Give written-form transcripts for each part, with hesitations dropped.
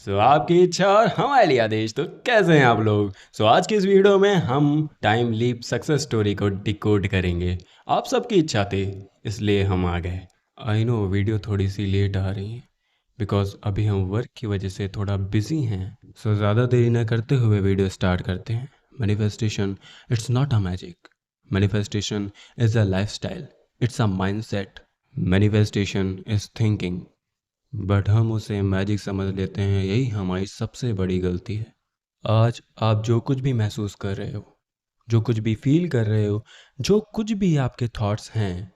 आपकी इच्छा और हमारे आदेश, तो कैसे हैं आप लोग? आज की इस वीडियो में हम टाइम लीप सक्सेस स्टोरी को डिकोड करेंगे। आप सबकी इच्छा थी, इसलिए हम आ गए। आई नो वीडियो थोड़ी सी लेट आ रही है बिकॉज अभी हम वर्क की वजह से थोड़ा बिजी हैं। ज़्यादा देरी न करते हुए वीडियो स्टार्ट करते हैं। Manifestation it's not a magic. Manifestation is a lifestyle. It's a mind set. Manifestation is thinking, but हम उसे मैजिक समझ लेते हैं। यही हमारी सबसे बड़ी गलती है। आज आप जो कुछ भी महसूस कर रहे हो, जो कुछ भी फील कर रहे हो, जो कुछ भी आपके थॉट्स हैं,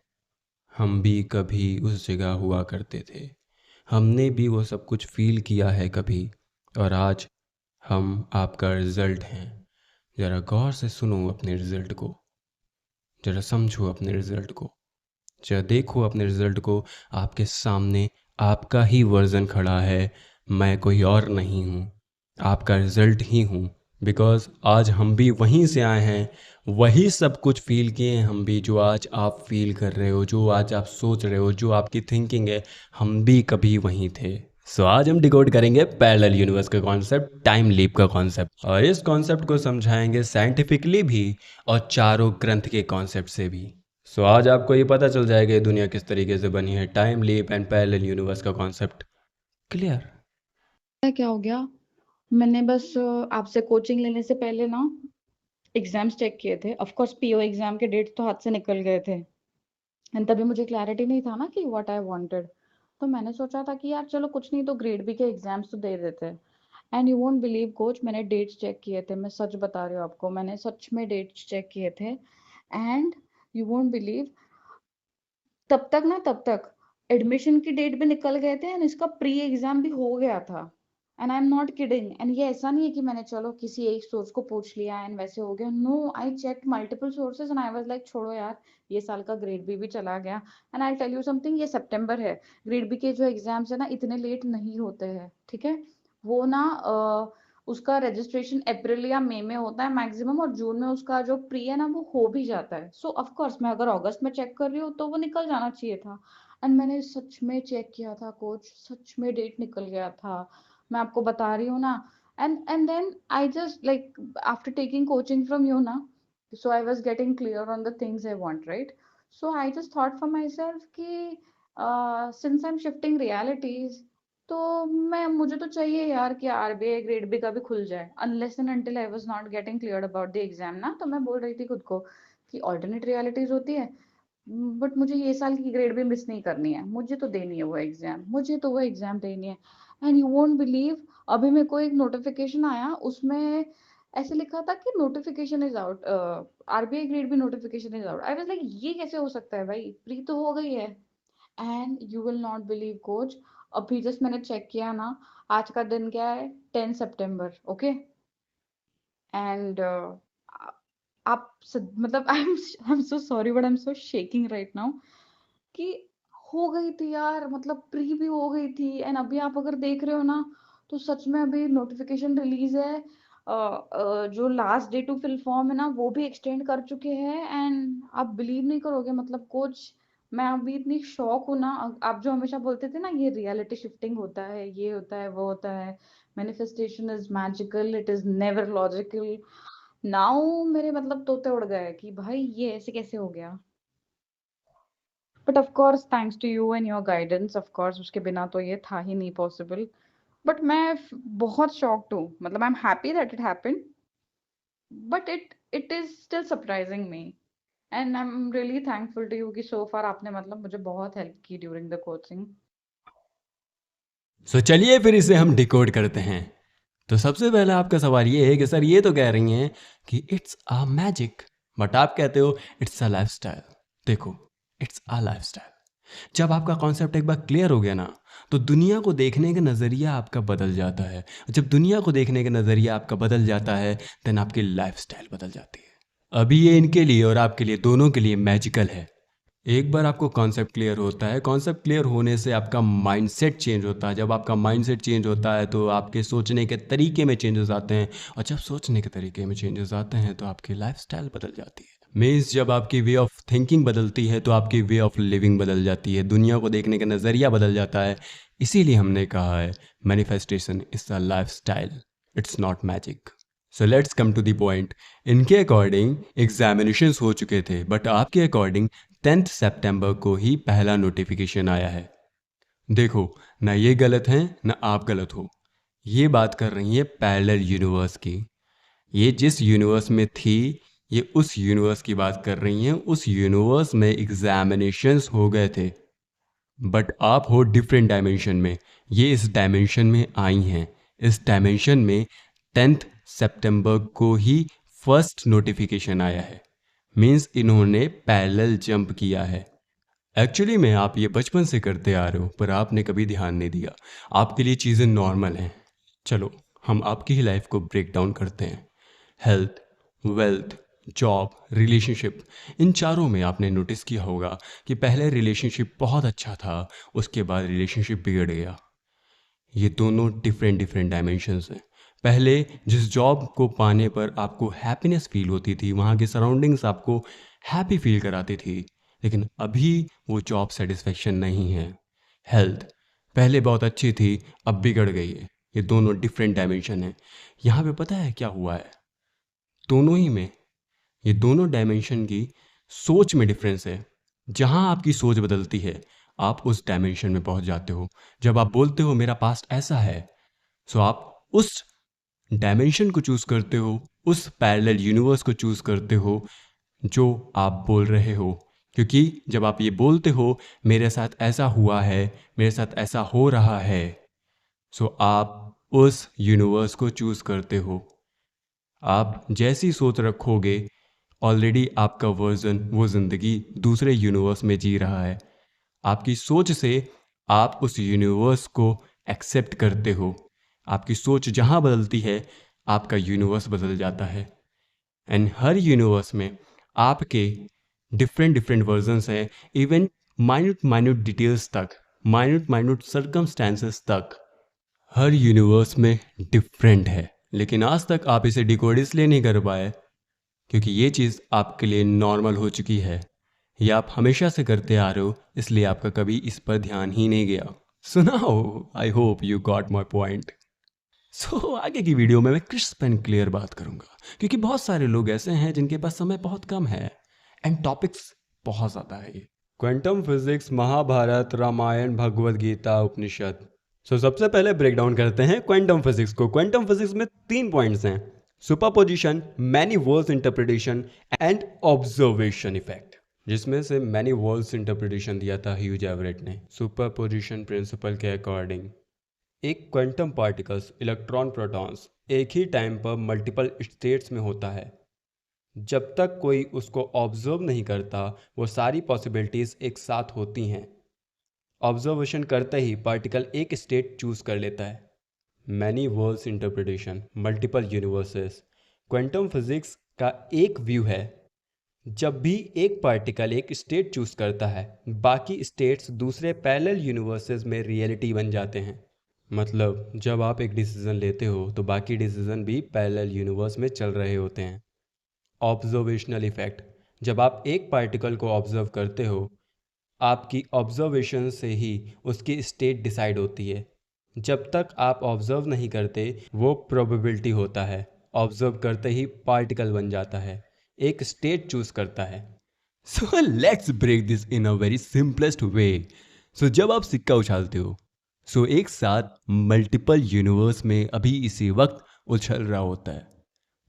हम भी कभी उस जगह हुआ करते थे। हमने भी वो सब कुछ फील किया है कभी, और आज हम आपका रिजल्ट हैं। ज़रा गौर से सुनो अपने रिजल्ट को, ज़रा समझो अपने रिजल्ट को, जरा देखो अपने रिजल्ट को। आपके सामने आपका ही वर्जन खड़ा है। मैं कोई और नहीं हूँ, आपका रिजल्ट ही हूँ। बिकॉज़ आज हम भी वहीं से आए हैं, वही सब कुछ फील किए हैं हम भी, जो आज आप फील कर रहे हो, जो आज आप सोच रहे हो, जो आपकी थिंकिंग है, हम भी कभी वहीं थे। आज हम डिकोड करेंगे पैरेलल यूनिवर्स का कॉन्सेप्ट, टाइम लीप का कॉन्सेप्ट, और इस कॉन्सेप्ट को समझाएंगे साइंटिफिकली भी और चारों ग्रंथ के कॉन्सेप्ट से भी। आज आपको ये पता चल जाएगा ये दुनिया किस तरीके से बनी है। Time leap and parallel universe का कॉन्सेप्ट क्लियर? क्या हो गया। मैंने बस आपसे कोचिंग लेने से पहले ना एग्जाम्स चेक किए थे। ऑफ कोर्स पीओ एग्जाम के डेट्स तो हाथ से निकल गए थे एंड तभी मुझे क्लैरिटी नहीं था ना कि व्हाट आई वांटेड। तो मैंने सोचा था कि यार चलो कुछ नहीं तो ग्रेड बी के एग्जाम्स तो दे देते हैं। And you won't believe coach, मैंने डेट्स चेक किए थे। मैं सच बता रही हूँ आपको, मैंने सच में डेट्स चेक किए थे। एंड यू वोंट बिलीव, तब तक एडमिशन की डेट भी निकल गए थे एंड इसका प्री एग्जाम भी हो गया था। And I am not kidding. And ये ऐसा नहीं है कि मैंने चलो किसी एक सोर्स को पूछ लिया एंड वैसे हो गया। No, I check multiple sources and I was like छोड़ो यार, ये साल का ग्रेड बी भी चला गया। And I tell you something, ये सितंबर है। ग्रेड बी के जो एग्जाम्स है ना इतने लेट नहीं होते हैं, ठीक है। वो ना उसका रजिस्ट्रेशन अप्रैल या मई में होता है मैक्सिमम, और जून में उसका जो प्री है ना वो हो भी जाता है। सो ऑफ कोर्स मैं अगर अगस्त में चेक कर रही हूँ तो वो निकल जाना चाहिए था। एंड मैंने सच में चेक किया था कोच, सच में डेट निकल गया था। मैं आपको बता रही हूँ ना। And then I just like after taking coaching from you ना, so I was getting clear on the things I want, right? So I just thought for myself कि since I'm shifting realities, तो मैं मुझे तो चाहिए यार कि RBI grade B का भी खुल जाए। Unless and until I was not getting clear about the exam ना, तो मैं बोल रही थी खुद को कि ऑल्टरनेट रियलिटीज होती है, बट मुझे ये साल की ग्रेड भी मिस नहीं करनी है। मुझे तो देनी है वो एग्जाम, मुझे तो वो एग्जाम देनी है। एंड यू वोंट बिलीव, अभी मेरे को एक नोटिफिकेशन आया, उसमें ऐसे लिखा था कि notification is out, RBI grade भी notification is out. I was like ये कैसे हो सकता है भाई, प्री तो हो गई है। And you will not believe coach, अभी जस्ट मैंने चेक किया ना, आज का दिन क्या है, 10 सितंबर, ओके। एंड मतलब I am so sorry but I am so shaking right now कि हो गई थी यार, मतलब प्री भी हो गई थी। एंड अभी आप अगर देख रहे हो ना, तो सच में अभी नोटिफिकेशन रिलीज है। जो last day to fill form है ना वो भी एक्सटेंड कर चुके हैं। एंड आप बिलीव नहीं करोगे, मतलब कोच, मैं अभी इतनी शॉक हूँ ना। आप जो हमेशा बोलते थे ना ये रियलिटी शिफ्टिंग होता है, ये होता है, वो होता है, manifestation is magical, it is never logical. Now मेरे मतलब तोते उड़ गए कि भाई ये ऐसे कैसे हो गया। But of course thanks to you and your guidance, of course उसके बिना तो ये था ही नहीं पॉसिबल। बट मैं बहुत शॉक्ड हूँ, मतलब I am happy that it happened, but it is still surprising me. And I am really thankful to you कि सो फार आपने मतलब मुझे बहुत हेल्प की ड्यूरिंग द कोचिंग। चलिए फिर इसे हम डिकोड करते हैं। सबसे पहले आपका सवाल ये है कि सर ये तो कह रही हैं कि इट्स अ मैजिक, बट आप कहते हो इट्स अ लाइफस्टाइल। देखो, इट्स अ लाइफस्टाइल। जब आपका कॉन्सेप्ट एक बार क्लियर हो गया ना, तो दुनिया को देखने का नज़रिया आपका बदल जाता है। जब दुनिया को देखने का नज़रिया आपका बदल जाता है, देन आपकी लाइफस्टाइल बदल जाती है। अभी ये इनके लिए और आपके लिए, दोनों के लिए मैजिकल है। एक बार आपको कॉन्सेप्ट क्लियर होता है, कॉन्सेप्ट क्लियर होने से आपका माइंडसेट चेंज होता है। जब आपका माइंडसेट चेंज होता है तो आपके सोचने के तरीके में चेंजेस आते हैं, और जब सोचने के तरीके में चेंजेस आते हैं तो आपकी लाइफस्टाइल बदल जाती है। मीन्स जब आपकी वे ऑफ थिंकिंग बदलती है तो आपकी वे ऑफ लिविंग बदल जाती है, दुनिया को देखने का नज़रिया बदल जाता है। इसीलिए हमने कहा है manifestation is a lifestyle, it's not magic. So let's come to the point. इनके अकॉर्डिंग एग्जामिनेशंस हो चुके थे, बट आपके अकॉर्डिंग 10th सितंबर को ही पहला नोटिफिकेशन आया है। देखो, ना ये गलत है ना आप गलत हो। ये बात कर रही है पैरेलल यूनिवर्स की। ये जिस यूनिवर्स में थी, ये उस यूनिवर्स की बात कर रही हैं। उस यूनिवर्स में एग्जामिनेशंस हो गए थे, बट आप हो डिफरेंट डायमेंशन में। ये इस डायमेंशन में आई हैं। इस डायमेंशन में 10th सितंबर को ही फर्स्ट नोटिफिकेशन आया है। मीन्स इन्होंने पैरेलल जंप किया है। एक्चुअली में आप ये बचपन से करते आ रहे हो, पर आपने कभी ध्यान नहीं दिया। आपके लिए चीज़ें नॉर्मल हैं। चलो, हम आपकी ही लाइफ को ब्रेक डाउन करते हैं। हेल्थ, वेल्थ, जॉब, रिलेशनशिप, इन चारों में आपने नोटिस किया होगा कि पहले रिलेशनशिप बहुत अच्छा था, उसके बाद रिलेशनशिप बिगड़ गया। ये दोनों डिफरेंट डिफरेंट डायमेंशंस हैं। पहले जिस जॉब को पाने पर आपको हैप्पीनेस फील होती थी, वहाँ के सराउंडिंग्स आपको हैप्पी फील कराती थी, लेकिन अभी वो जॉब सेटिस्फेक्शन नहीं है। हेल्थ पहले बहुत अच्छी थी, अब बिगड़ गई है। ये दोनों डिफरेंट डायमेंशन हैं। यहाँ पे पता है क्या हुआ है? दोनों ही में, ये दोनों डायमेंशन की सोच में डिफरेंस है। जहाँ आपकी सोच बदलती है, आप उस डायमेंशन में पहुँच जाते हो। जब आप बोलते हो मेरा पास्ट ऐसा है, सो आप उस डायमेंशन को चूज़ करते हो, उस पैरेलल यूनिवर्स को चूज़ करते हो जो आप बोल रहे हो। क्योंकि जब आप ये बोलते हो मेरे साथ ऐसा हुआ है, मेरे साथ ऐसा हो रहा है, सो आप उस यूनिवर्स को चूज़ करते हो। आप जैसी सोच रखोगे, ऑलरेडी आपका वर्जन वो ज़िंदगी दूसरे यूनिवर्स में जी रहा है। आपकी सोच से आप उस यूनिवर्स को एक्सेप्ट करते हो। आपकी सोच जहाँ बदलती है, आपका यूनिवर्स बदल जाता है। एंड हर यूनिवर्स में आपके डिफरेंट डिफरेंट वर्जन्स हैं, इवन माइन्यूट माइन्यूट डिटेल्स तक, माइन्यूट माइन्यूट सर्कमस्टेंसेस तक हर यूनिवर्स में डिफरेंट है। लेकिन आज तक आप इसे डिकोड इसलिए नहीं कर पाए क्योंकि ये चीज़ आपके लिए नॉर्मल हो चुकी है, या आप हमेशा से करते आ रहे हो, इसलिए आपका कभी इस पर ध्यान ही नहीं गया। सुनाओ, I hope you got my point. So आगे की वीडियो में मैं क्रिस्प एंड क्लियर बात करूंगा, क्योंकि बहुत सारे लोग ऐसे हैं जिनके पास समय बहुत कम है एंड टॉपिक्स बहुत ज़्यादा है। ये quantum physics, Mahabharat, Ramayan, Bhagavad Gita, Upanishad. So सबसे पहले ब्रेक डाउन करते हैं क्वांटम फिजिक्स को। क्वांटम फिजिक्स में 3 पॉइंट्स हैं: superposition, many worlds interpretation and observation effect. जिसमें से मैनी वर्ल्ड्स इंटरप्रिटेशन दिया था ह्यूज एवरेट ने। सुपरपोजिशन प्रिंसिपल के अकॉर्डिंग एक क्वांटम पार्टिकल्स, इलेक्ट्रॉन, प्रोटॉन्स एक ही टाइम पर मल्टीपल स्टेट्स में होता है। जब तक कोई उसको ऑब्जर्व नहीं करता, वो सारी पॉसिबिलिटीज़ एक साथ होती हैं। ऑब्जर्वेशन करते ही पार्टिकल एक स्टेट चूज कर लेता है। Many worlds interpretation, multiple universes. Quantum physics का एक व्यू है, जब भी एक पार्टिकल एक स्टेट चूज करता है, बाकी स्टेट्स दूसरे पैरेलल यूनिवर्सेस में रियलिटी बन जाते हैं। मतलब जब आप एक डिसीजन लेते हो तो बाकी डिसीजन भी पैरेलल यूनिवर्स में चल रहे होते हैं। ऑब्जर्वेशनल इफेक्ट, जब आप एक पार्टिकल को ऑब्जर्व करते हो, आपकी ऑब्जर्वेशन से ही उसकी स्टेट डिसाइड होती है। जब तक आप ऑब्जर्व नहीं करते, वो प्रोबेबिलिटी होता है। ऑब्जर्व करते ही पार्टिकल बन जाता है, एक स्टेट चूज करता है। So let's break this in a very simplest way. So जब आप सिक्का उछालते हो, सो एक साथ मल्टीपल यूनिवर्स में अभी इसी वक्त उछल रहा होता है।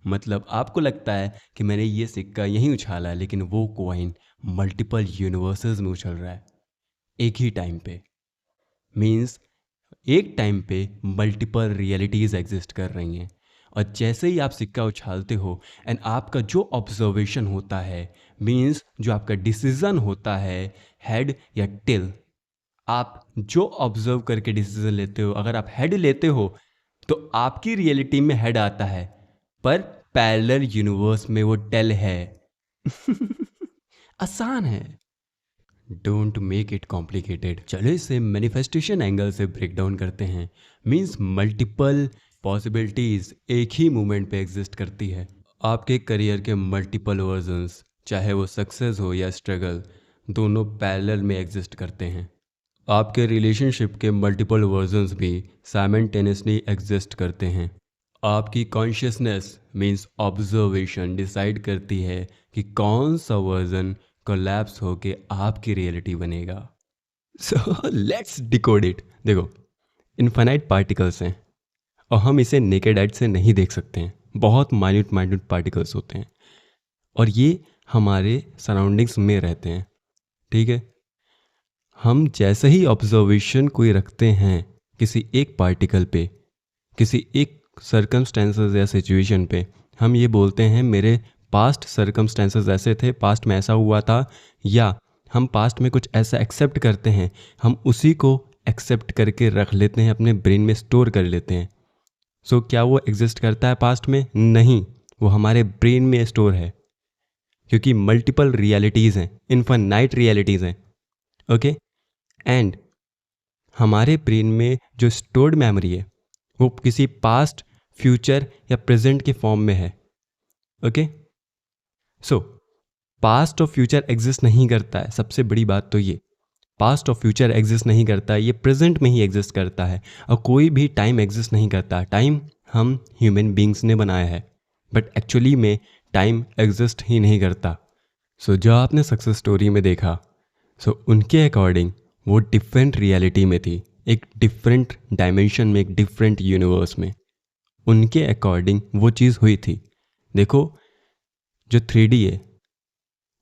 मतलब आपको लगता है कि मैंने ये सिक्का यहीं उछाला है, लेकिन वो कॉइन मल्टीपल यूनिवर्सेस में उछल रहा है एक ही टाइम पे। मीन्स एक टाइम पे मल्टीपल रियलिटीज़ एग्जिस्ट कर रही हैं। और जैसे ही आप सिक्का उछालते हो एंड आपका जो ऑब्जर्वेशन होता है, मीन्स जो आपका डिसीज़न होता है, हेड या टेल, आप जो ऑब्जर्व करके डिसीजन लेते हो, अगर आप हेड लेते हो तो आपकी रियलिटी में हेड आता है, पर पैरेलल यूनिवर्स में वो टेल है। आसान है। Don't make it complicated. चलो इसे मैनिफेस्टेशन एंगल से ब्रेक डाउन करते हैं। मीन्स मल्टीपल पॉसिबिलिटीज एक ही मोमेंट पे एग्जिस्ट करती है। आपके करियर के मल्टीपल वर्जन्स, चाहे वो सक्सेस हो या स्ट्रगल, दोनों पैरेलल में एग्जिस्ट करते हैं। आपके रिलेशनशिप के मल्टीपल वर्जन्स भी साइमल्टेनियसली एग्जिस्ट करते हैं। आपकी कॉन्शियसनेस मीन्स ऑब्जर्वेशन डिसाइड करती है कि कौन सा वर्जन कोलैप्स होके आपकी रियलिटी बनेगा। So let's decode it. देखो, इन्फाइनाइट पार्टिकल्स हैं और हम इसे नेकेड आइट से नहीं देख सकते हैं। बहुत माइन्यूट माइन्यूट पार्टिकल्स होते हैं और ये हमारे सराउंडिंग्स में रहते हैं, ठीक है। हम जैसे ही ऑब्जर्वेशन कोई रखते हैं किसी एक पार्टिकल पे, किसी एक सर्कमस्टेंसेस या सिचुएशन पे, हम ये बोलते हैं मेरे पास्ट सर्कमस्टेंसेस ऐसे थे, पास्ट में ऐसा हुआ था, या हम पास्ट में कुछ ऐसा एक्सेप्ट करते हैं, हम उसी को एक्सेप्ट करके रख लेते हैं, अपने ब्रेन में स्टोर कर लेते हैं। सो क्या वो एग्जिस्ट करता है पास्ट में? नहीं, वो हमारे ब्रेन में स्टोर है, क्योंकि मल्टीपल रियलिटीज़ हैं, इनफाइनाइट रियलिटीज़ हैं, ओके। एंड हमारे ब्रेन में जो स्टोर्ड मेमोरी है वो किसी पास्ट, फ्यूचर या प्रेजेंट के फॉर्म में है, ओके। सो पास्ट और फ्यूचर एग्जिस्ट नहीं करता है, सबसे बड़ी बात तो ये, पास्ट और फ्यूचर एग्जिस्ट नहीं करता है, ये प्रेजेंट में ही एग्जिस्ट करता है। और कोई भी टाइम एग्जिस्ट नहीं करता। टाइम हम ह्यूमन बींग्स ने बनाया है, बट एक्चुअली में टाइम एग्जिस्ट ही नहीं करता। सो जो आपने सक्सेस स्टोरी में देखा, सो उनके अकॉर्डिंग वो डिफरेंट रियलिटी में थी, एक डिफरेंट डायमेंशन में, एक डिफरेंट यूनिवर्स में। उनके अकॉर्डिंग वो चीज़ हुई थी। देखो, जो 3D है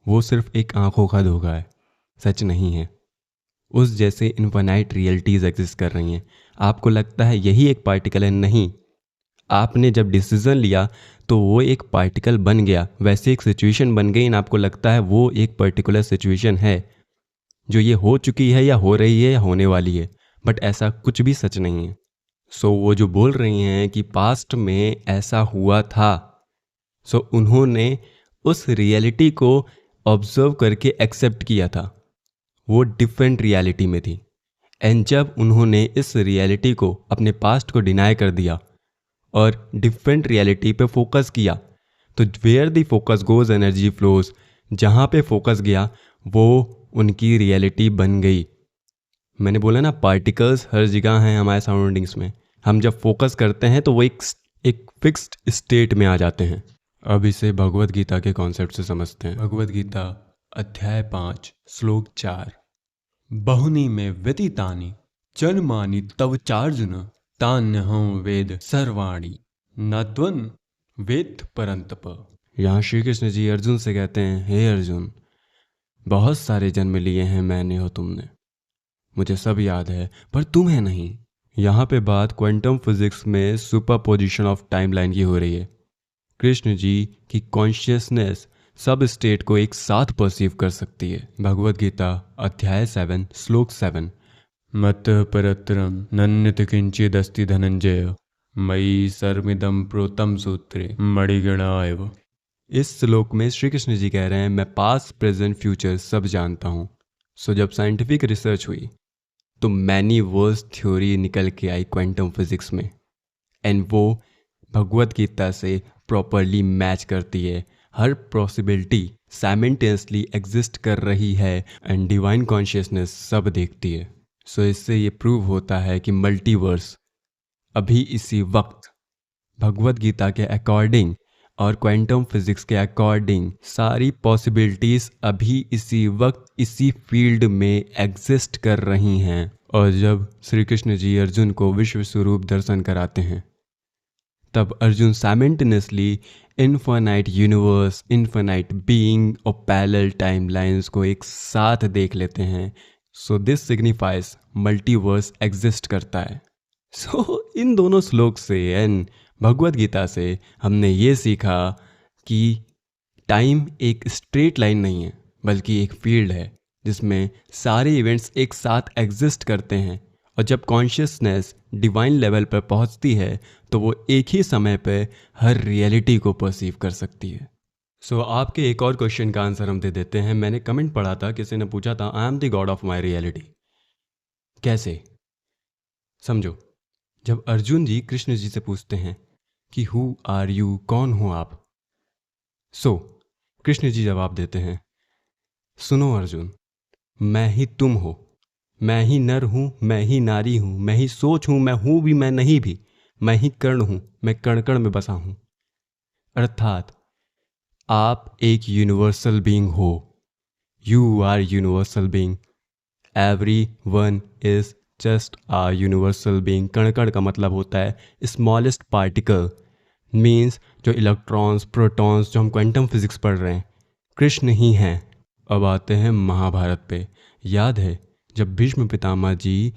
वो सिर्फ एक आंखों का धोखा है, सच नहीं है। उस जैसे इनफाइनाइट रियलिटीज़ एग्जिस्ट कर रही हैं। आपको लगता है यही एक पार्टिकल है, नहीं। आपने जब डिसीज़न लिया तो वो एक पार्टिकल बन गया, वैसे एक सिचुएशन बन गई, और आपको लगता है वो एक पर्टिकुलर सिचुएशन है जो ये हो चुकी है या हो रही है या होने वाली है, बट ऐसा कुछ भी सच नहीं है। सो वो जो बोल रही हैं कि पास्ट में ऐसा हुआ था, सो उन्होंने उस रियलिटी को ऑब्जर्व करके एक्सेप्ट किया था, वो डिफरेंट रियलिटी में थी। एंड जब उन्होंने इस रियलिटी को, अपने पास्ट को डिनाई कर दिया और डिफरेंट रियलिटी पे फोकस किया, तो where the focus goes energy flows, जहाँ पे फोकस गया वो उनकी रियलिटी बन गई। मैंने बोला ना, पार्टिकल्स हर जगह हैं हमारे सराउंडिंग्स में। हम जब फोकस करते हैं तो वो एक फिक्स्ड स्टेट में आ जाते हैं। अब इसे भगवत गीता के कॉन्सेप्ट से समझते हैं। भगवत गीता अध्याय 5 श्लोक 4। बहुनी में व्यतीतानि जन्मानि तव चार्जुन तान्यहं वेद सर्वाणि न त्वं वेद परंतप। यहाँ श्री कृष्ण जी अर्जुन से कहते हैं, हे अर्जुन, बहुत सारे जन्म लिए हैं मैंने और तुमने, मुझे सब याद है, पर तुम्हें नहीं। यहाँ पे बात क्वांटम फिजिक्स में सुपर पोजिशन ऑफ टाइमलाइन की हो रही है। कृष्ण जी की कॉन्शियसनेस सब स्टेट को एक साथ परसीव कर सकती है। भगवत गीता अध्याय 7 श्लोक 7। मत परत्रम नन्यत किंचिदस्ति धनंजय मयि सर्वमिदं प्रोतम सूत्रे मणिगणा एव। इस श्लोक में श्री कृष्ण जी कह रहे हैं, मैं पास्ट प्रेजेंट फ्यूचर सब जानता हूँ। सो जब साइंटिफिक रिसर्च हुई तो मैनी वर्स थ्योरी निकल के आई क्वांटम फिजिक्स में, एंड वो भगवत गीता से प्रॉपरली मैच करती है। हर पॉसिबिलिटी साइमल्टेनियसली एग्जिस्ट कर रही है एंड डिवाइन कॉन्शियसनेस सब देखती है। सो इससे ये प्रूव होता है कि मल्टीवर्स अभी इसी वक्त भगवत गीता के अकॉर्डिंग और क्वांटम फिजिक्स के अकॉर्डिंग सारी पॉसिबिलिटीज़ अभी इसी वक्त इसी फील्ड में एग्जिस्ट कर रही हैं। और जब श्री कृष्ण जी अर्जुन को विश्व स्वरूप दर्शन कराते हैं, तब Arjun simultaneously infinite universe, infinite being और पैरेलल टाइमलाइंस को एक साथ देख लेते हैं। So this signifies multiverse exist करता है। सो इन दोनों श्लोक से एंड भगवत गीता से हमने ये सीखा कि टाइम एक स्ट्रेट लाइन नहीं है, बल्कि एक फील्ड है जिसमें सारे इवेंट्स एक साथ एग्जिस्ट करते हैं। और जब कॉन्शियसनेस डिवाइन लेवल पर पहुंचती है तो वो एक ही समय पे हर रियलिटी को परसीव कर सकती है। सो आपके एक और क्वेश्चन का आंसर हम दे देते हैं। मैंने कमेंट पढ़ा था, किसी ने पूछा था, I am the God of my reality. कैसे? समझो, जब अर्जुन जी कृष्ण जी से पूछते हैं कि हु आर यू, कौन हो आप, सो कृष्ण जी जवाब देते हैं, सुनो अर्जुन, मैं ही तुम हो मैं ही नर हूँ, मैं ही नारी हूँ, मैं ही सोच हूँ, मैं हूँ भी मैं नहीं भी, मैं ही कर्ण हूँ, मैं कण कण में बसा हूँ। अर्थात आप एक यूनिवर्सल बीइंग हो। You are universal being. Every one is just a universal being. कण कण का मतलब होता है स्मॉलेस्ट पार्टिकल, मीन्स जो इलेक्ट्रॉन्स, प्रोटॉन्स, जो हम क्वांटम फिजिक्स पढ़ रहे हैं, कृष्ण ही हैं। अब आते हैं महाभारत पे। याद है जब भीष्म पितामह जी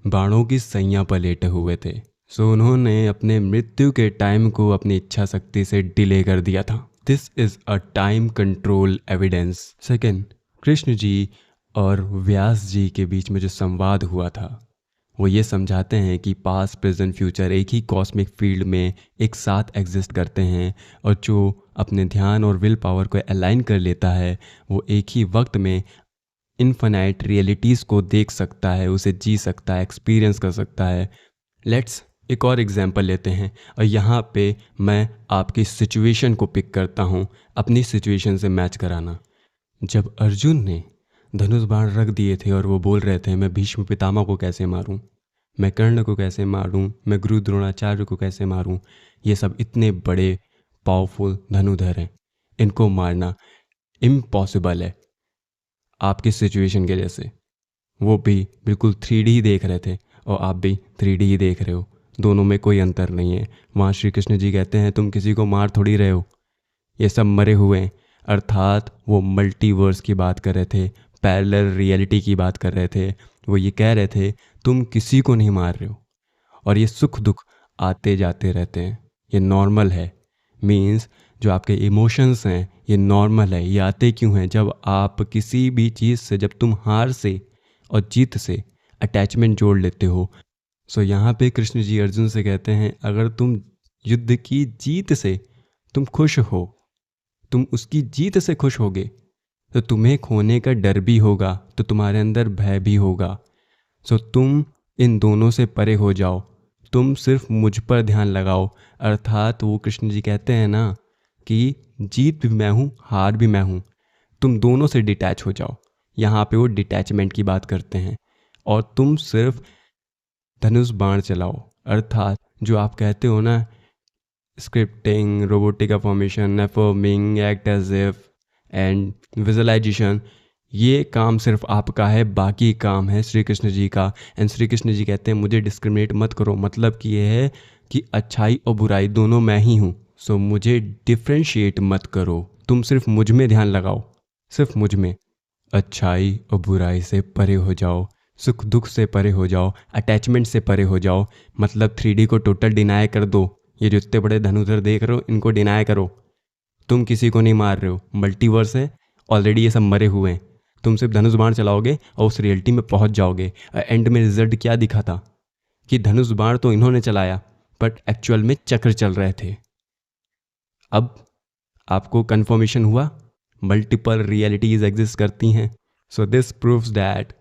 बाणों की सैया पर लेटे हुए थे, सो उन्होंने अपने मृत्यु के टाइम को अपनी इच्छा शक्ति से डिले कर दिया था। This is a time control evidence. Second, Krishna ji और व्यास जी के बीच में जो संवाद हुआ था, वो ये समझाते हैं कि पास्ट, प्रेजेंट, फ्यूचर एक ही कॉस्मिक फील्ड में एक साथ एग्जिस्ट करते हैं, और जो अपने ध्यान और विल पावर को अलाइन कर लेता है वो एक ही वक्त में इनफाइनाइट रियलिटीज़ को देख सकता है, उसे जी सकता है, एक्सपीरियंस कर सकता है। लेट्स एक और एग्जांपल लेते हैं, और यहाँ पे मैं आपकी सिचुएशन को पिक करता हूँ, अपनी सिचुएशन से मैच कराना। जब अर्जुन ने धनुष बाण रख दिए थे और वो बोल रहे थे मैं भीष्म पितामह को कैसे मारूं, मैं कर्ण को कैसे मारूं, मैं गुरु द्रोणाचार्य को कैसे मारूं, ये सब इतने बड़े पावरफुल धनुधर हैं, इनको मारना इम्पॉसिबल है आपकी सिचुएशन के जैसे। वो भी बिल्कुल 3D देख रहे थे और आप भी 3D ही देख रहे हो, दोनों में कोई अंतर नहीं है। वहाँ श्री कृष्ण जी कहते हैं तुम किसी को मार थोड़ी रहे हो, ये सब मरे हुए हैं। अर्थात वो मल्टीवर्स की बात कर रहे थे, पैरेलल रियलिटी की बात कर रहे थे। वो ये कह रहे थे तुम किसी को नहीं मार रहे हो, और ये सुख दुख आते जाते रहते हैं, ये नॉर्मल है। मीन्स जो आपके इमोशंस हैं ये नॉर्मल है। ये आते क्यों हैं? जब आप किसी भी चीज़ से, जब तुम हार से और जीत से अटैचमेंट जोड़ लेते हो। सो यहाँ पे कृष्ण जी अर्जुन से कहते हैं अगर तुम युद्ध की जीत से तुम खुश हो, तुम उसकी जीत से खुश होगे, तो तुम्हें खोने का डर भी होगा, तो तुम्हारे अंदर भय भी होगा। सो तुम इन दोनों से परे हो जाओ, तुम सिर्फ मुझ पर ध्यान लगाओ। अर्थात वो कृष्ण जी कहते हैं ना कि जीत भी मैं हूँ, हार भी मैं हूँ, तुम दोनों से डिटैच हो जाओ। यहाँ पे वो डिटैचमेंट की बात करते हैं, और तुम सिर्फ धनुष बाण चलाओ। अर्थात जो आप कहते हो ना, scripting, robotic formation, affirming, act as if and visualization, ये काम सिर्फ आपका है, बाकी काम है श्री कृष्ण जी का। एंड श्री कृष्ण जी कहते हैं मुझे डिस्क्रिमिनेट मत करो, मतलब कि ये है कि अच्छाई और बुराई दोनों मैं ही हूँ। सो मुझे डिफ्रेंशिएट मत करो, तुम सिर्फ मुझ में ध्यान लगाओ, सिर्फ मुझ में। अच्छाई और बुराई से परे हो जाओ, सुख दुख से परे हो जाओ, अटैचमेंट से परे हो जाओ। मतलब 3D को टोटल डिनाई कर दो। ये जो इतने बड़े धनुधर देख रहे हो इनको डिनाई करो। तुम किसी को नहीं मार रहे हो, मल्टीवर्स है, ऑलरेडी ये सब मरे हुए हैं। तुम सिर्फ धनुष बाण चलाओगे और उस रियलिटी में पहुंच जाओगे। एंड में रिजल्ट क्या दिखा था कि धनुष बाण तो इन्होंने चलाया, बट एक्चुअल में चक्र चल रहे थे। अब आपको कन्फर्मेशन हुआ मल्टीपल रियलिटीज एग्जिस्ट करती हैं। सो दिस प्रूव्स दैट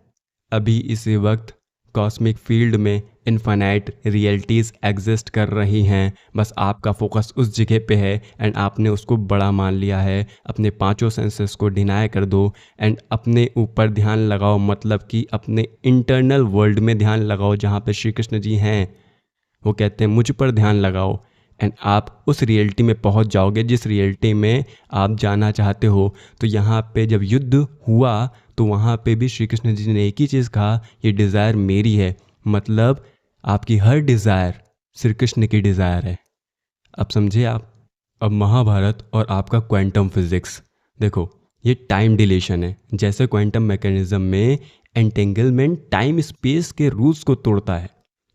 अभी इसी वक्त कॉस्मिक फील्ड में इनफाइनाइट रियलिटीज़ एग्जिस्ट कर रही हैं। बस आपका फोकस उस जगह पे है एंड आपने उसको बड़ा मान लिया है। अपने पांचों सेंसेस को डिनाई कर दो एंड अपने ऊपर ध्यान लगाओ, मतलब कि अपने इंटरनल वर्ल्ड में ध्यान लगाओ जहाँ पे श्री कृष्ण जी हैं। वो कहते हैं मुझ पर ध्यान लगाओ एंड आप उस रियलिटी में पहुंच जाओगे जिस रियलिटी में आप जाना चाहते हो। तो यहाँ पे जब युद्ध हुआ तो वहाँ पे भी श्री कृष्ण जी ने एक ही चीज़ कहा, ये डिज़ायर मेरी है। मतलब आपकी हर डिज़ायर श्री कृष्ण की डिज़ायर है। अब समझे आप? अब महाभारत और आपका क्वांटम फिजिक्स देखो, ये टाइम डिलेशन है। जैसे क्वांटम मैकेनिज्म में एंटेंगलमेंट टाइम स्पेस के रूल्स को तोड़ता है,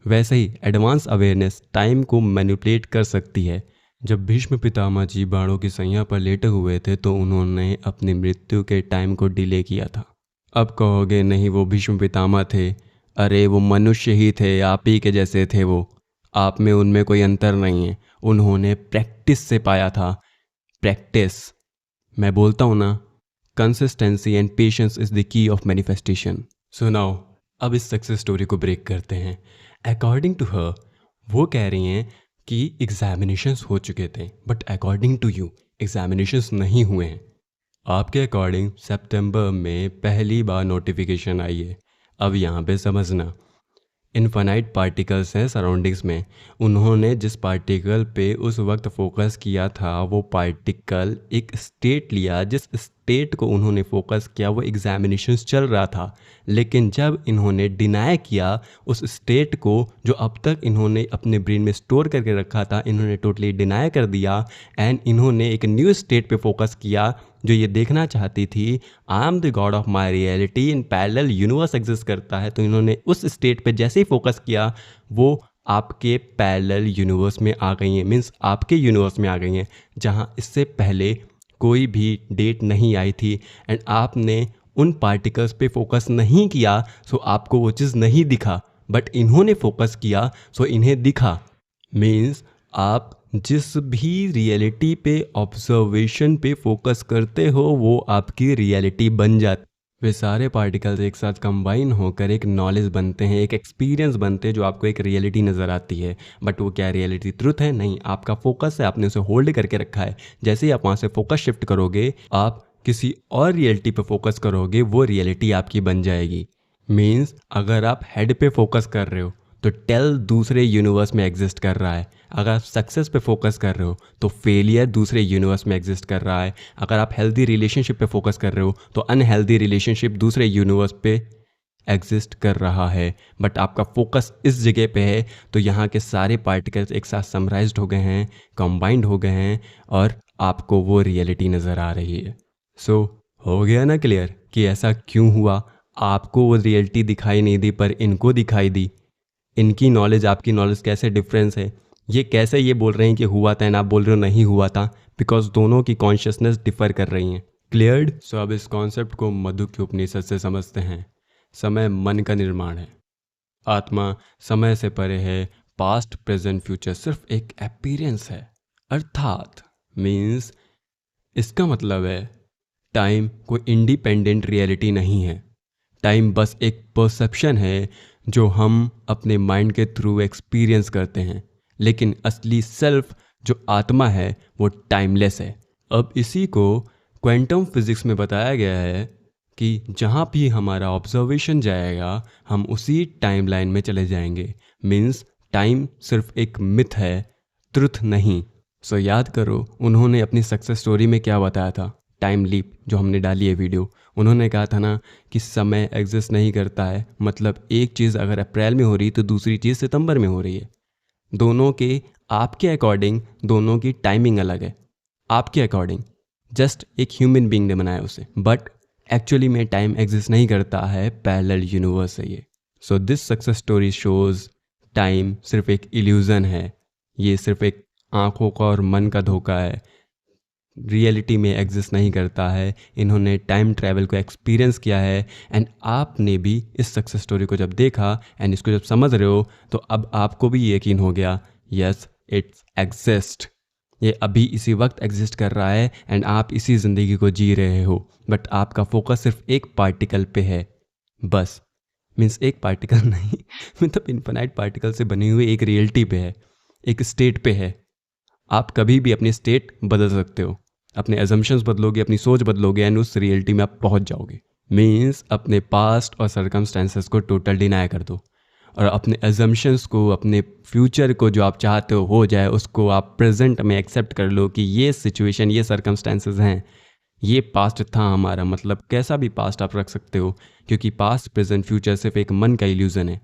वैसे ही एडवांस अवेयरनेस टाइम को मैनिपुलेट कर सकती है। जब भीष्म पितामह जी बाणों की सैया पर लेटे हुए थे तो उन्होंने अपनी मृत्यु के टाइम को डिले किया था। अब कहोगे नहीं वो भीष्म पितामह थे, अरे वो मनुष्य ही थे, आप ही के जैसे थे वो, आप में उनमें कोई अंतर नहीं है। उन्होंने प्रैक्टिस से पाया था। प्रैक्टिस, मैं बोलता हूँ ना, consistency and patience is the key of manifestation. So now अब इस सक्सेस स्टोरी को ब्रेक करते हैं। अकॉर्डिंग टू हर, वो कह रही हैं कि एग्जामिनेशंस हो चुके थे, but according to you examinations नहीं हुए हैं। आपके अकॉर्डिंग सितंबर में पहली बार नोटिफिकेशन आई है, अब यहाँ पे समझना, इनफाइनाइट पार्टिकल्स हैं सराउंडिंग्स में। उन्होंने जिस पार्टिकल पे उस वक्त फोकस किया था वो पार्टिकल एक स्टेट लिया, जिस स्टेट को उन्होंने फोकस किया वो एग्जामिनेशंस चल रहा था। लेकिन जब इन्होंने डिनाई किया उस स्टेट को जो अब तक इन्होंने अपने ब्रेन में स्टोर करके रखा था, इन्होंने टोटली डिनाई कर दिया एंड इन्होंने एक न्यू स्टेट पे फोकस किया जो ये देखना चाहती थी, I am the God of my reality in parallel universe exist करता है। तो इन्होंने उस स्टेट पे जैसे ही फोकस किया वो आपके पैरेलल यूनिवर्स में आ गई हैं, मीन्स आपके यूनिवर्स में आ गई हैं जहाँ इससे पहले कोई भी डेट नहीं आई थी एंड आपने उन पार्टिकल्स पे फोकस नहीं किया सो आपको वो चीज़ नहीं दिखा, बट इन्होंने फोकस किया सो इन्हें दिखा। मीन्स आप जिस भी रियलिटी पे ऑब्जर्वेशन पे फोकस करते हो वो आपकी रियलिटी बन जाती। वे सारे पार्टिकल्स एक साथ कंबाइन होकर एक नॉलेज बनते हैं, एक एक्सपीरियंस बनते हैं जो आपको एक रियलिटी नज़र आती है। बट वो क्या रियलिटी ट्रुथ है? नहीं, आपका फोकस है, आपने उसे होल्ड करके रखा है। जैसे ही आप वहाँ से फोकस शिफ्ट करोगे, आप किसी और रियलिटी पे फोकस करोगे, वो रियलिटी आपकी बन जाएगी। मीन्स अगर आप हेड पे फोकस कर रहे हो तो टेल दूसरे यूनिवर्स में एग्जिस्ट कर रहा है। अगर आप सक्सेस पे फोकस कर रहे हो तो फेलियर दूसरे यूनिवर्स में एग्जिस्ट कर रहा है। अगर आप हेल्दी रिलेशनशिप पे फोकस कर रहे हो तो अनहेल्दी रिलेशनशिप दूसरे यूनिवर्स पे एग्जिस्ट कर रहा है। बट आपका फोकस इस जगह पे है तो यहाँ के सारे पार्टिकल्स एक साथ समराइज्ड हो गए हैं, कंबाइंड हो गए हैं और आपको वो रियलिटी नज़र आ रही है। सो हो गया ना क्लियर कि ऐसा क्यों हुआ? आपको वो रियलिटी दिखाई नहीं दी पर इनको दिखाई दी। इनकी नॉलेज आपकी नॉलेज कैसे डिफरेंस है? ये कैसे ये बोल रहे हैं कि हुआ था एंड आप बोल रहे हो नहीं हुआ था? बिकॉज दोनों की कॉन्शियसनेस डिफर कर रही हैं। क्लियर्ड? सो अब इस कॉन्सेप्ट को मधु के उपनिषद से समझते हैं। समय मन का निर्माण है, आत्मा समय से परे है, पास्ट प्रेजेंट फ्यूचर सिर्फ एक अपीयरेंस है। अर्थात मीन्स इसका मतलब है टाइम कोई इंडिपेंडेंट रियलिटी नहीं है। टाइम बस एक परसेप्शन है जो हम अपने माइंड के थ्रू एक्सपीरियंस करते हैं, लेकिन असली सेल्फ जो आत्मा है वो टाइमलेस है। अब इसी को क्वांटम फिजिक्स में बताया गया है कि जहाँ भी हमारा ऑब्जर्वेशन जाएगा हम उसी टाइमलाइन में चले जाएंगे। मीन्स टाइम सिर्फ एक मिथ है, ट्रुथ नहीं। सो याद करो उन्होंने अपनी सक्सेस स्टोरी में क्या बताया था, टाइम लीप जो हमने डाली है वीडियो। उन्होंने कहा था ना कि समय एग्जिस्ट नहीं करता है, मतलब एक चीज़ अगर अप्रैल में हो रही तो दूसरी चीज़ सितंबर में हो रही है। दोनों के आपके अकॉर्डिंग दोनों की टाइमिंग अलग है, आपके अकॉर्डिंग। जस्ट एक ह्यूमन बीइंग ने बनाया उसे, बट एक्चुअली में टाइम एग्जिस्ट नहीं करता है, पैरेलल यूनिवर्स है ये। So this success story shows time सिर्फ एक इल्यूज़न है, ये सिर्फ एक आँखों का और मन का धोखा है, रियलिटी में एग्जिस्ट नहीं करता है। इन्होंने टाइम ट्रैवल को एक्सपीरियंस किया है एंड आपने भी इस सक्सेस स्टोरी को जब देखा एंड इसको जब समझ रहे हो तो अब आपको भी यकीन हो गया, यस इट्स एग्जिस्ट, ये अभी इसी वक्त एग्जिस्ट कर रहा है एंड आप इसी ज़िंदगी को जी रहे हो। बट आपका फोकस सिर्फ एक पार्टिकल पे है बस। मीन्स एक पार्टिकल नहीं मतलब इन्फिनाइट पार्टिकल से बनी हुई एक रियलिटी पे है, एक स्टेट पे है। आप कभी भी अपनी स्टेट बदल सकते हो, अपने एजम्पशंस बदलोगे, अपनी सोच बदलोगे एंड उस रियलिटी में आप पहुंच जाओगे। मीन्स अपने पास्ट और सर्कमस्टेंसेस को टोटल डिनाई कर दो और अपने एजम्पशंस को, अपने फ्यूचर को जो आप चाहते हो जाए उसको आप प्रेजेंट में एक्सेप्ट कर लो कि ये सिचुएशन, ये सर्कमस्टेंसेस हैं, ये पास्ट था हमारा। मतलब कैसा भी पास्ट आप रख सकते हो क्योंकि पास्ट प्रेजेंट फ्यूचर सिर्फ एक मन का इल्यूज़न है।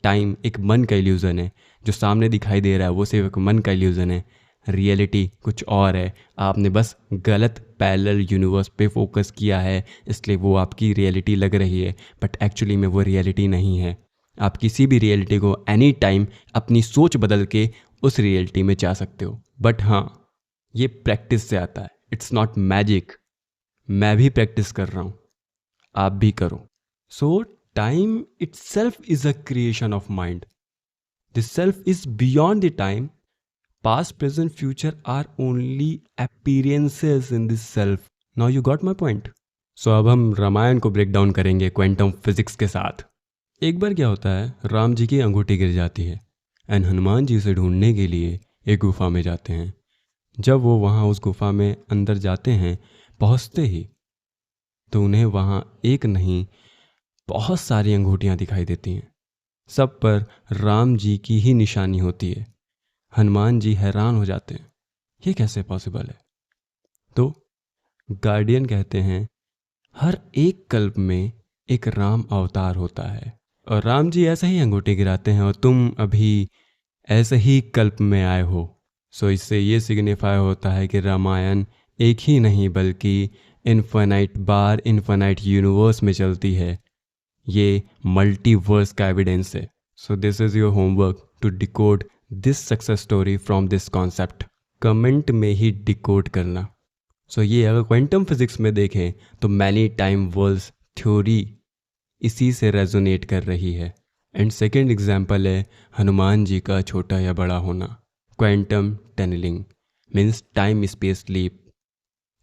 टाइम एक मन का इल्यूज़न है, जो सामने दिखाई दे रहा है वो सिर्फ एक मन का इल्यूज़न है। रियलिटी कुछ और है, आपने बस गलत पैरेलल यूनिवर्स पे फोकस किया है इसलिए वो आपकी रियलिटी लग रही है, बट एक्चुअली में वो रियलिटी नहीं है। आप किसी भी रियलिटी को एनी टाइम अपनी सोच बदल के उस रियलिटी में जा सकते हो। बट हाँ, ये प्रैक्टिस से आता है, इट्स नॉट मैजिक। मैं भी प्रैक्टिस कर रहा हूँ, आप भी करो। सो time itself is a creation of mind. The self is beyond the time. Past, present, future are only appearances in this self. Now you got my point. So अब हम रामायण को ब्रेक डाउन करेंगे क्वांटम फिजिक्स के साथ। एक बार क्या होता है, राम जी की अंगूठी गिर जाती है एंड हनुमान जी उसे ढूंढने के लिए एक गुफा में जाते हैं। जब वो वहाँ उस गुफा में अंदर जाते हैं, पहुँचते ही तो उन्हें वहाँ एक नहीं बहुत सारी अंगूठियाँ दिखाई देती हैं, सब पर राम जी की ही निशानी होती है। हनुमान जी हैरान हो जाते हैं, ये कैसे पॉसिबल है? तो गार्डियन कहते हैं हर एक कल्प में एक राम अवतार होता है, और राम जी ऐसे ही अंगूठी गिराते हैं और तुम अभी ऐसे ही कल्प में आए हो। सो इससे ये सिग्निफाई होता है कि रामायण एक ही नहीं बल्कि इन्फिनाइट बार इन्फिनाइट यूनिवर्स में चलती है। ये मल्टीवर्स का एविडेंस है। So this is your homework to decode this success story from this concept. Comment में ही डिकोड करना। सो ये अगर क्वांटम फिजिक्स में देखें तो मैनी टाइम वर्ल्ड्स थ्योरी इसी से रेजोनेट कर रही है। एंड सेकेंड एग्जाम्पल है हनुमान जी का छोटा या बड़ा होना। Quantum tunneling means time space leap.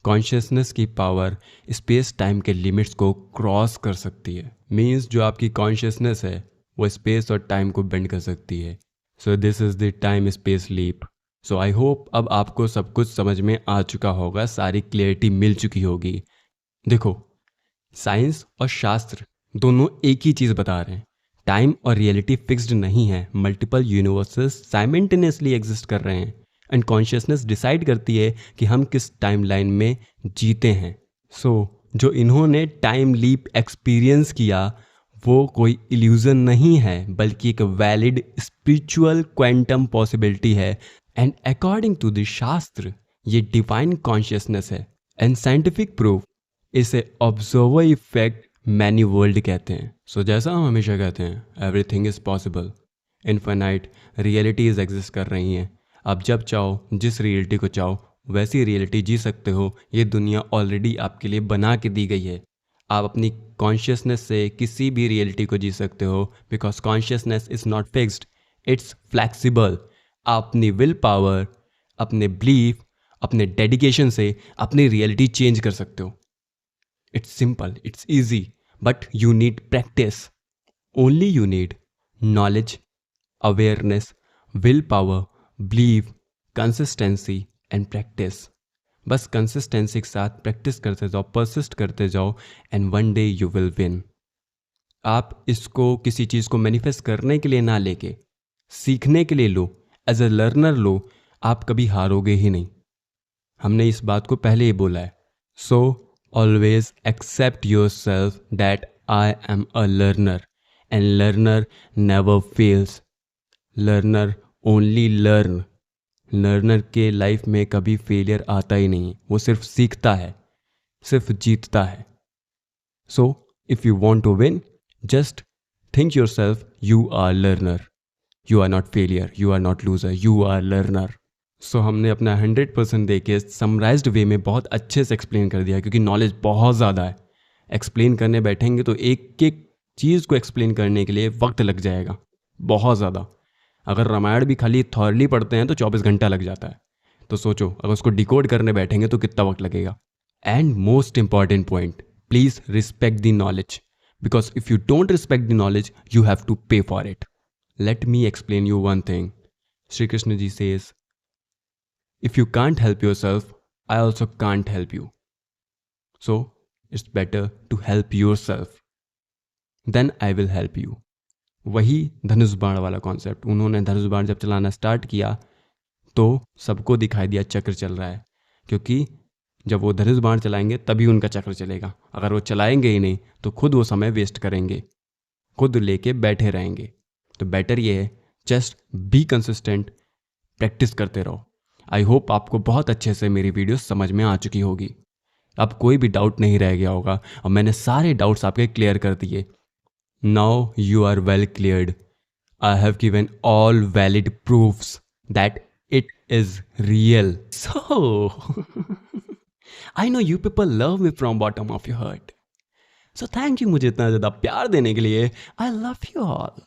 Consciousness की पावर स्पेस टाइम के लिमिट्स को क्रॉस कर सकती है। मीन्स जो आपकी कॉन्शियसनेस है वो स्पेस और टाइम को बेंड कर सकती है। So this is the time space leap. So I hope अब आपको सब कुछ समझ में आ चुका होगा, सारी क्लियरिटी मिल चुकी होगी। देखो, साइंस और शास्त्र दोनों एक ही चीज़ बता रहे हैं, टाइम और रियलिटी फिक्स्ड नहीं है, मल्टीपल यूनिवर्सेस साइमल्टेनियसली एग्जिस्ट कर रहे हैं एंड कॉन्शियसनेस डिसाइड करती है कि हम किस टाइमलाइन में जीते हैं। सो जो इन्होंने टाइम लीप एक्सपीरियंस किया वो कोई इल्यूजन नहीं है बल्कि एक वैलिड स्पिरिचुअल क्वांटम पॉसिबिलिटी है। एंड अकॉर्डिंग टू द शास्त्र ये डिवाइन कॉन्शियसनेस है एंड साइंटिफिक प्रूफ इसे ऑब्जर्वर इफेक्ट मैनी वर्ल्ड कहते हैं। सो जैसा हम हमेशा कहते हैं everything is possible, infinite realities exist कर रही हैं। आप जब चाहो जिस रियलिटी को चाहो वैसी रियलिटी जी सकते हो। ये दुनिया ऑलरेडी आपके लिए बना के दी गई है। आप अपनी कॉन्शियसनेस से किसी भी रियलिटी को जी सकते हो because consciousness is not fixed, it's flexible. आप अपनी विल पावर, अपने बिलीफ, अपने डेडिकेशन से अपनी रियलिटी चेंज कर सकते हो। It's simple, it's easy, but you need practice. Only you need knowledge, awareness, willpower, belief, consistency and practice. बस कंसिस्टेंसी के साथ प्रैक्टिस करते जाओ, परसिस्ट करते जाओ and one day you will win. आप इसको किसी चीज़ को मैनिफेस्ट करने के लिए ना लेके सीखने के लिए लो, एज अ लर्नर लो, आप कभी हारोगे ही नहीं। हमने इस बात को पहले ही बोला है। सो always accept yourself that I am a learner and learner never fails. Learner only learn. Learner के लाइफ में कभी फेलियर आता ही नहीं, वो सिर्फ सीखता है, सिर्फ जीतता है। So if you want to win, just think yourself you are learner. You are not failure, you are not loser, you are learner. सो हमने अपना 100% दे के समराइज्ड वे में बहुत अच्छे से एक्सप्लेन कर दिया क्योंकि नॉलेज बहुत ज़्यादा है। एक्सप्लेन करने बैठेंगे तो एक एक चीज़ को एक्सप्लेन करने के लिए वक्त लग जाएगा बहुत ज़्यादा। अगर रामायण भी खाली थॉरली पढ़ते हैं तो 24 घंटा लग जाता है, तो सोचो अगर उसको डिकोड करने बैठेंगे तो कितना वक्त लगेगा। And most important point, please respect the knowledge because if you don't respect the knowledge you have to pay for it. Let me explain you one thing. Shri Krishna ji says, if you can't help yourself, I also can't help you. So it's better to help yourself. Then I will help you. वही धनुष बाण वाला concept. उन्होंने धनुष बाण जब चलाना start किया तो सबको दिखाई दिया चक्र चल रहा है, क्योंकि जब वो धनुष बाण चलाएंगे तभी उनका चक्र चलेगा। अगर वो चलाएंगे ही नहीं तो खुद वो समय वेस्ट करेंगे, खुद लेके बैठे रहेंगे। तो बेटर ये है जस्ट बी कंसिस्टेंट, प्रैक्टिस करते रहो। आई होप आपको बहुत अच्छे से मेरी वीडियो समझ में आ चुकी होगी। अब कोई भी डाउट नहीं रह गया होगा और मैंने सारे डाउट्स आपके क्लियर कर दिए। Now you are well cleared. I have given all valid proofs that it is real. So I know you people love me from bottom of your heart. So thank you मुझे इतना ज़्यादा प्यार देने के लिए। I love you all.